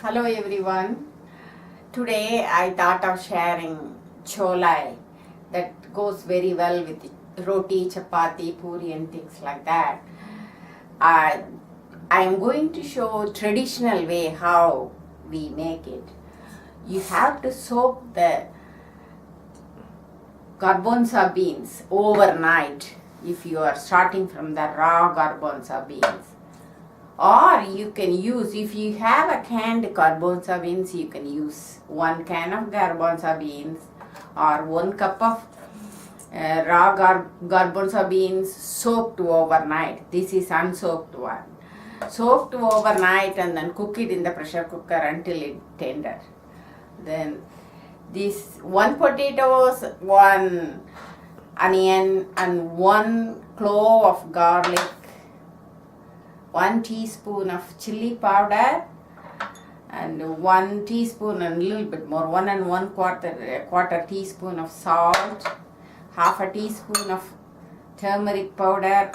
Hello everyone. Today I thought of sharing chola that goes very well with roti, chapati, puri and things like that. I I am going to show traditional way how we make it. You have to soak the garbanzo beans overnight if you are starting from the raw garbanzo beans. Or you can use, if you have a canned garbanzo beans, you can use 1 can of garbanzo beans or 1 cup of raw garbanzo beans soaked overnight. This is unsoaked one. Soaked overnight and then cook it in the pressure cooker until it tender. Then this 1 potatoes, 1 onion and 1 clove of garlic, 1 teaspoon of chili powder and 1 teaspoon and a little bit more, 1 and 1/4 teaspoon of salt, half a teaspoon of turmeric powder,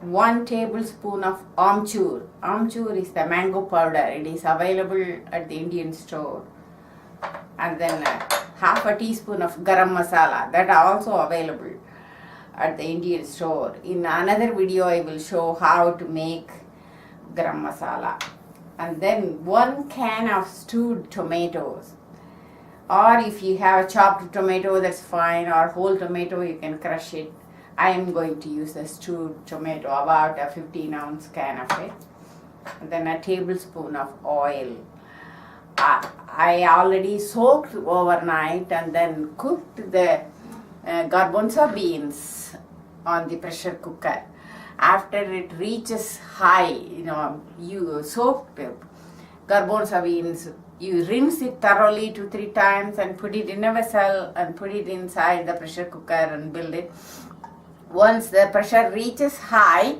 1 tablespoon of amchur. Amchur is the mango powder. It is available at the Indian store. And then half a teaspoon of garam masala, that are also available at the Indian store. In another video I will show how to make garam masala. And then 1 can of stewed tomatoes, or if you have a chopped tomato, that's fine, or whole tomato, you can crush it. I am going to use a stewed tomato, about a 15-ounce can of it. And then a tablespoon of oil. I already soaked overnight and then cooked the garbanzo beans on the pressure cooker. After it reaches high, you soak the garbanzo beans, you rinse it thoroughly 2-3 times and put it in a vessel and put it inside the pressure cooker and build it. Once the pressure reaches high,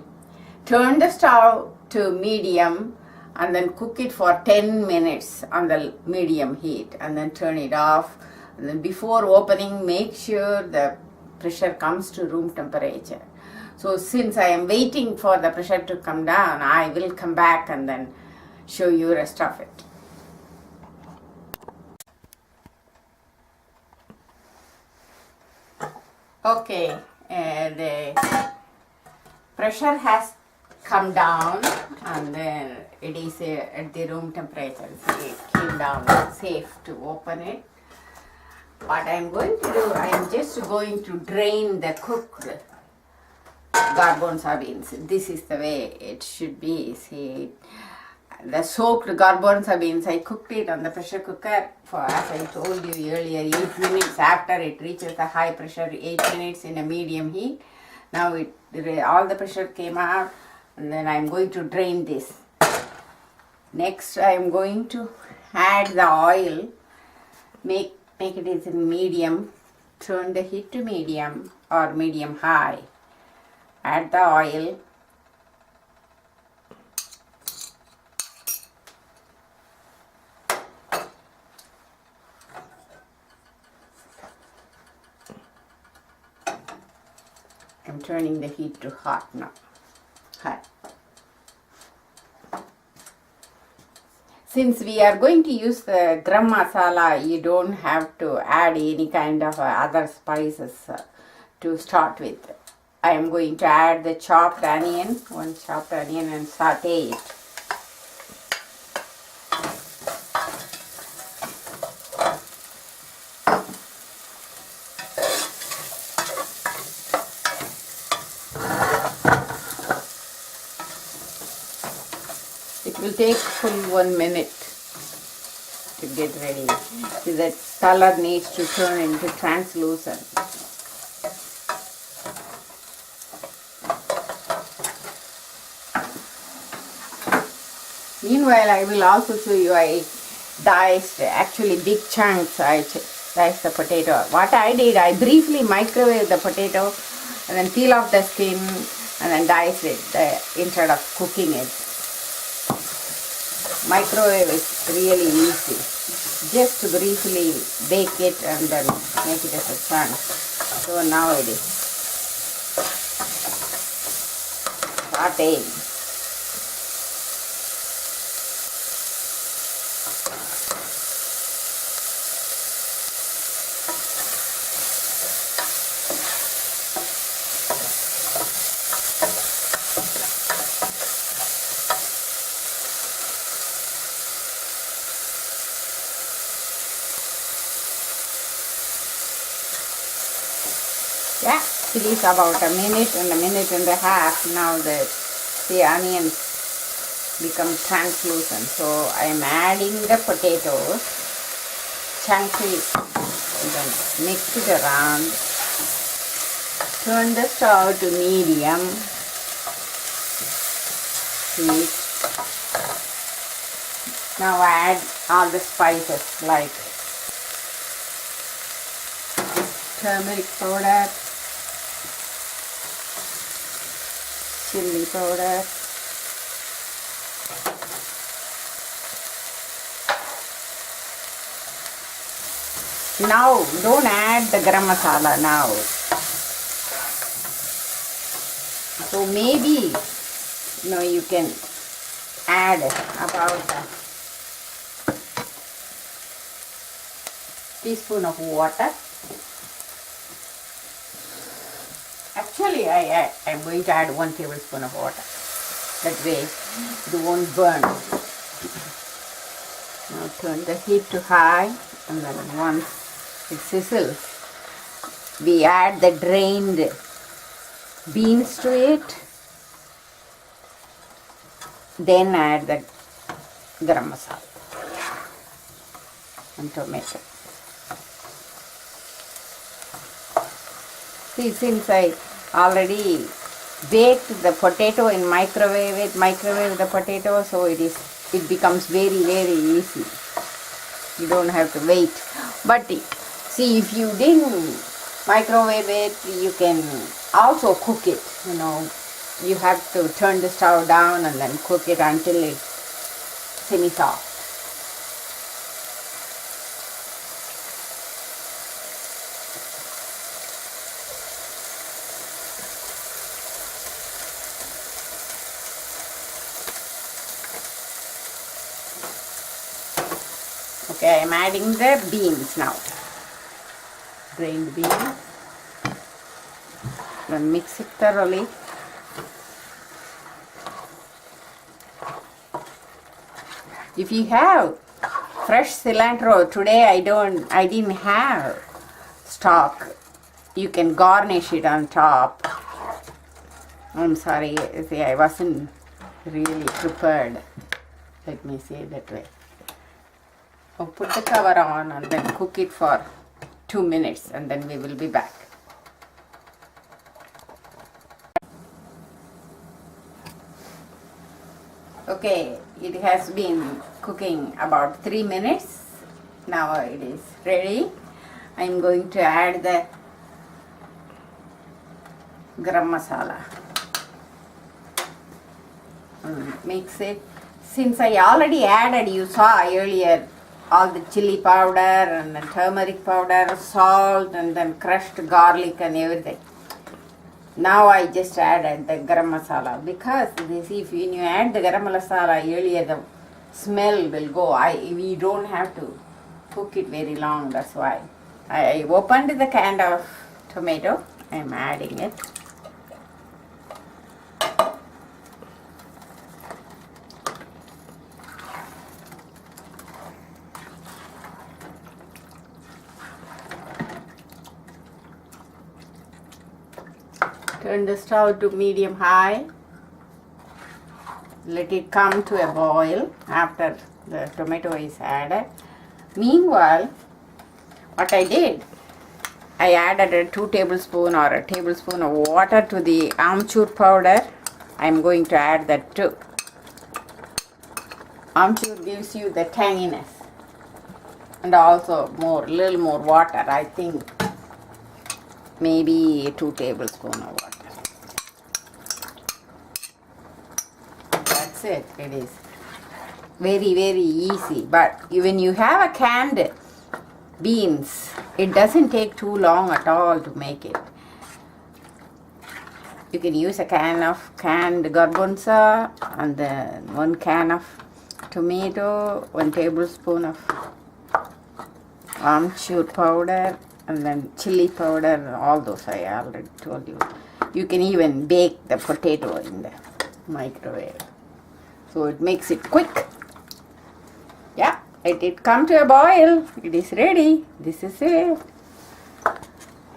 turn the stove to medium and then cook it for 10 minutes on the medium heat and then turn it off. And then before opening, make sure the pressure comes to room temperature. So since I am waiting for the pressure to come down, I will come back and then show you rest of it. Okay, the pressure has come down and then it is at the room temperature. So it came down, safe to open it. What I am going to do, I am just going to drain the cooked garbanzo beans. This is the way it should be. See, the soaked garbanzo beans, I cooked it on the pressure cooker for, as I told you earlier, 8 minutes after it reaches the high pressure, 8 minutes in a medium heat. Now all the pressure came out and then I am going to drain this. Next I am going to add the oil, make it is in medium, turn the heat to medium or medium high. Add the oil. I'm turning the heat to hot now. Hot. Since we are going to use the garam masala, you don't have to add any kind of other spices to start with. I am going to add the chopped onion, 1 chopped onion, and saute it. It will take full 1 minute to get ready. See, that color needs to turn into translucent. Meanwhile, I will also show you, I diced actually big chunks. I diced the potato. What I did, I briefly microwave the potato and then peel off the skin and then dice it instead of cooking it. Microwave is really easy. Just to briefly bake it and then make it as a chunk. So now it is sauteing. Yeah, it is about a minute and a half. Now the onions become translucent. So I am adding the potatoes, chunky, and then mix it around. Turn the stove to medium heat. Now add all the spices like turmeric powder, chili powder, now don't add the garam masala now. So maybe you can add about a teaspoon of water. Actually, I'm going to add 1 tablespoon of water. That way it won't burn. Now turn the heat to high, and then once it sizzles, we add the drained beans to it. Then add the garam masala and tomato. See, since I already baked the potato in microwave the potato, so it becomes very, very easy. You don't have to wait. But see, if you didn't microwave it, you can also cook it. You have to turn the stove down and then cook it until it's semi-soft. Okay, I'm adding the beans now. Drained beans. Then mix it thoroughly. If you have fresh cilantro, today I didn't have stock. You can garnish it on top. I'm sorry, see, I wasn't really prepared. Let me say it that way. Oh, put the cover on and then cook it for 2 minutes, and then we will be back. Okay, it has been cooking about 3 minutes. Now it is ready. I'm going to add the garam masala. Mix it. Since I already added, you saw earlier, all the chili powder and the turmeric powder, salt, and then crushed garlic and everything. Now I just added the garam masala, because if when you add the garam masala earlier, the smell will go. We don't have to cook it very long. That's why I opened the can of tomato. I'm adding it. Turn the stove to medium high. Let it come to a boil after the tomato is added. Meanwhile, what I did, I added a 2 tablespoons or a tablespoon of water to the amchur powder. I'm going to add that too. Amchur gives you the tanginess, and also little more water. I think maybe 2 tablespoons of water. That's it. It is very, very easy. But when you have a canned beans, it doesn't take too long at all to make it. You can use a can of canned garbanzo and then 1 can of tomato, 1 tablespoon of amchur powder, and then chili powder, and all those I already told you. You can even bake the potato in the microwave, so it makes it quick. Yeah, let it come to a boil. It is ready. This is it.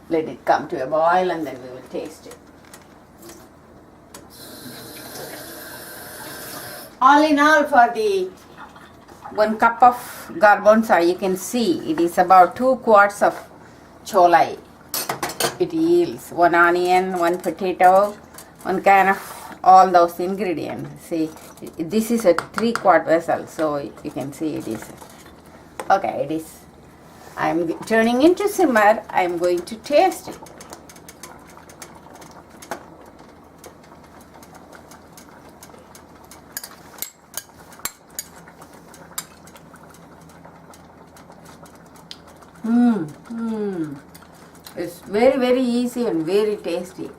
Let it come to a boil and then we will taste it. All in all, for the 1 cup of garbanzo, you can see it is about 2 quarts of chola. It yields 1 onion, 1 potato, 1 can of all those ingredients. See, this is a 3-quart vessel, so you can see it is. Okay, it is. I'm turning into simmer. I'm going to taste it. It's very, very easy and very tasty.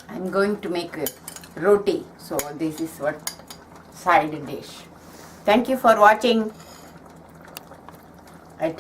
I'm going to make a roti, so this is what side dish. Thank you for watching. I